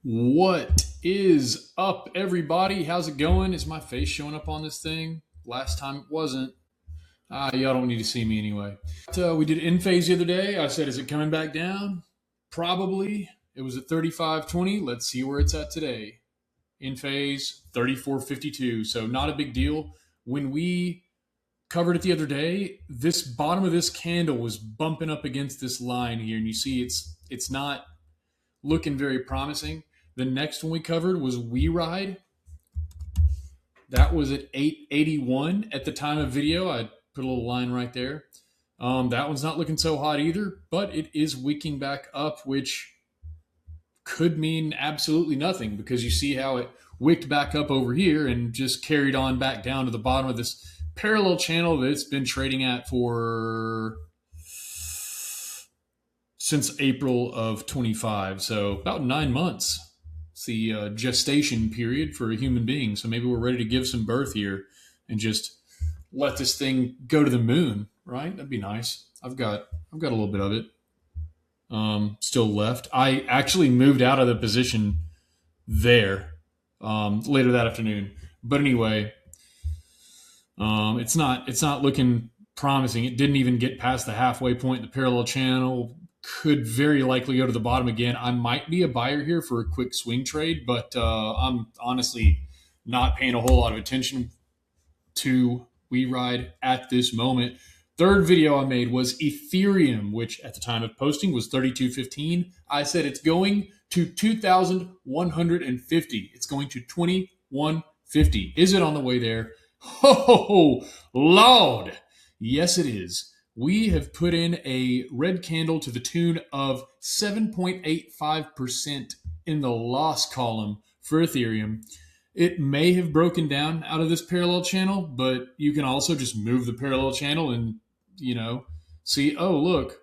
What is up, everybody? How's it going? Is my face showing up on this thing? Last time it wasn't. Y'all don't need to see me anyway. We did Enphase the other day. I said, is it coming back down? Probably. It was at 35.20. Let's see where it's at today. Enphase 34.52. So not a big deal. When we covered it the other day, this bottom of this candle was bumping up against this line here, and you see it's not looking very promising. The next one we covered was WeRide. That was at 881 at the time of video. I put a little line right there. That one's not looking so hot either, but it is wicking back up, which could mean absolutely nothing because you see how it wicked back up over here and just carried on back down to the bottom of this parallel channel that it's been trading at for since April of 25. So about 9 months. It's the gestation period for a human being. So maybe we're ready to give some birth here and just let this thing go to the moon, right? That'd be nice. I've got a little bit of it still left. I actually moved out of the position there later that afternoon. But anyway, it's not looking promising. It didn't even get past the halfway point in the parallel channel. Could very likely go to the bottom again. I might be a buyer here for a quick swing trade, but I'm honestly not paying a whole lot of attention to WeRide at this moment. Third video I made was Ethereum, which at the time of posting was 32.15. I said it's going to 2,150. It's going to 2,150. Is it on the way there? Ho, Lord. Yes, it is. We have put in a red candle to the tune of 7.85% in the loss column for Ethereum. It may have broken down out of this parallel channel, but you can also just move the parallel channel and, see, oh, look,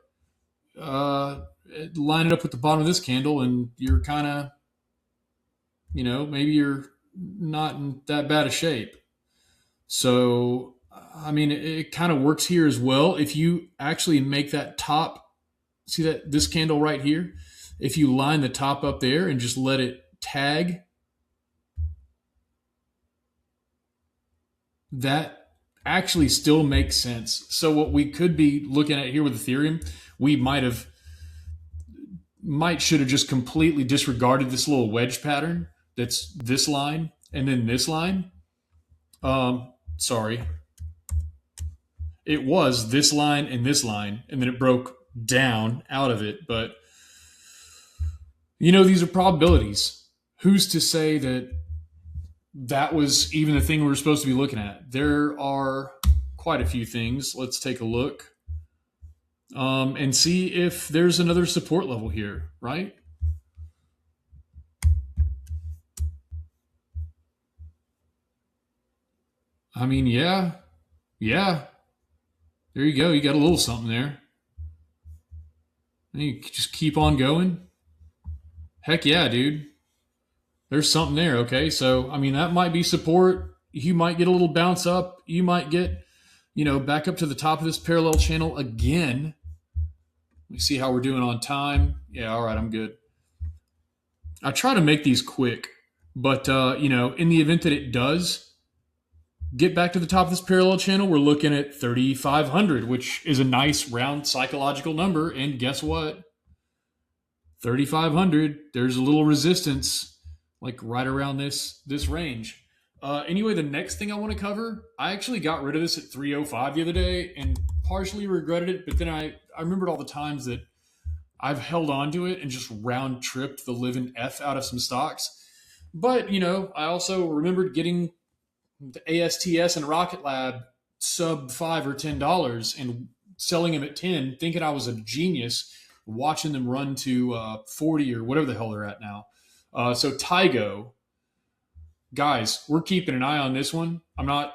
line it up with the bottom of this candle and you're kind of, maybe you're not in that bad a shape. So I mean, it kind of works here as well. If you actually make that top, see that this candle right here, if you line the top up there and just let it tag, that actually still makes sense. So what we could be looking at here with Ethereum, we should have just completely disregarded this little wedge pattern that's this line and then this line. Sorry. It was this line, and then it broke down out of it. But, these are probabilities. Who's to say that was even the thing we were supposed to be looking at? There are quite a few things. Let's take a look and see if there's another support level here, right? I mean, yeah. There you go. You got a little something there. And you just keep on going. Heck yeah, dude. There's something there. Okay. So, I mean, that might be support. You might get a little bounce up. You might get, back up to the top of this parallel channel again. Let me see how we're doing on time. Yeah. All right. I'm good. I try to make these quick, but, in the event that it does get back to the top of this parallel channel, we're looking at 3,500, which is a nice round psychological number. And guess what? 3,500, there's a little resistance like right around this range. Anyway, the next thing I want to cover, I actually got rid of this at 305 the other day and partially regretted it, but then I remembered all the times that I've held on to it and just round tripped the living F out of some stocks. But, I also remembered getting the ASTS and Rocket Lab sub $5 or $10 and selling them at 10, thinking I was a genius, watching them run to 40 or whatever the hell they're at now. So TYGO, guys, we're keeping an eye on this one. I'm not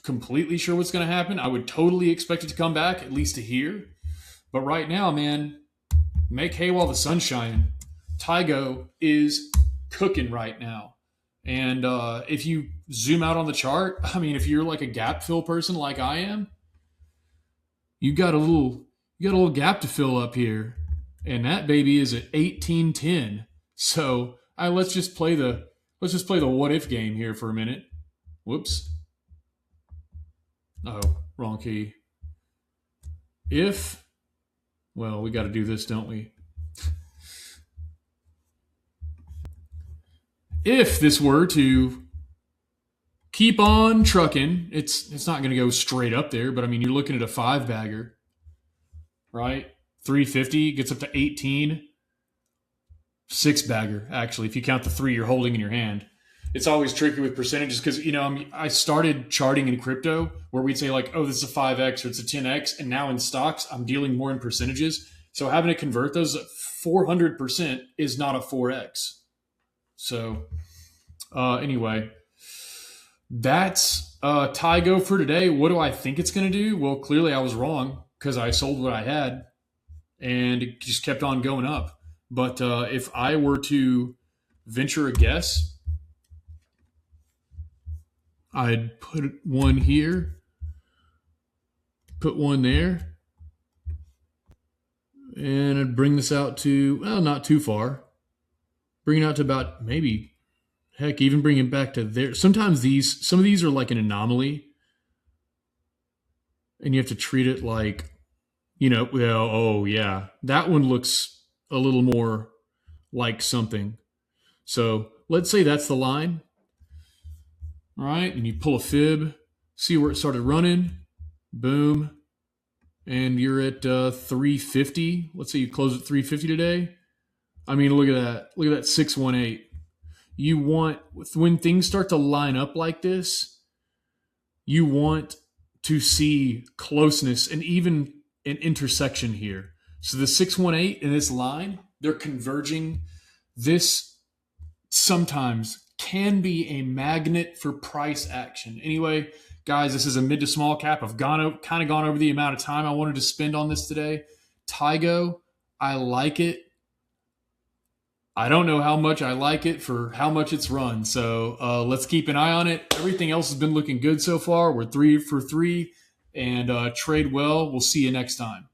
completely sure what's going to happen. I would totally expect it to come back, at least to here. But right now, man, make hay while the sun's shining. TYGO is cooking right now. And if you zoom out on the chart, I mean, if you're like a gap fill person like I am, you got a little gap to fill up here, and that baby is at 1810. So let's just play the what if game here for a minute. Whoops. Oh, wrong key. If, well, we got to do this, don't we? If this were to keep on trucking, it's not going to go straight up there, but I mean, you're looking at a 5-bagger, right? 350 gets up to 18. 6-bagger, actually, if you count the 3 you're holding in your hand. It's always tricky with percentages because, I started charting in crypto where we'd say like, oh, this is a 5x or it's a 10x. And now in stocks, I'm dealing more in percentages. So having to convert those 400% is not a 4x. So anyway, that's TYGO for today. What do I think it's going to do? Well, clearly I was wrong because I sold what I had and it just kept on going up. But if I were to venture a guess, I'd put one here, put one there, and I'd bring this out to, well, not too far. Bring it out to about maybe, heck, even bring it back to there. Sometimes some of these are like an anomaly, and you have to treat it like, well, oh yeah, that one looks a little more like something. So let's say that's the line. All right, and you pull a fib, see where it started running, boom, and you're at 350. Let's say you close at 350 today. I mean, look at that. Look at that 618. You want, when things start to line up like this, you want to see closeness and even an intersection here. So the 618 in this line, they're converging. This sometimes can be a magnet for price action. Anyway, guys, this is a mid to small cap. I've kind of gone over the amount of time I wanted to spend on this today. TYGO, I like it. I don't know how much I like it for how much it's run. So let's keep an eye on it. Everything else has been looking good so far. We're 3 for 3 and trade well. We'll see you next time.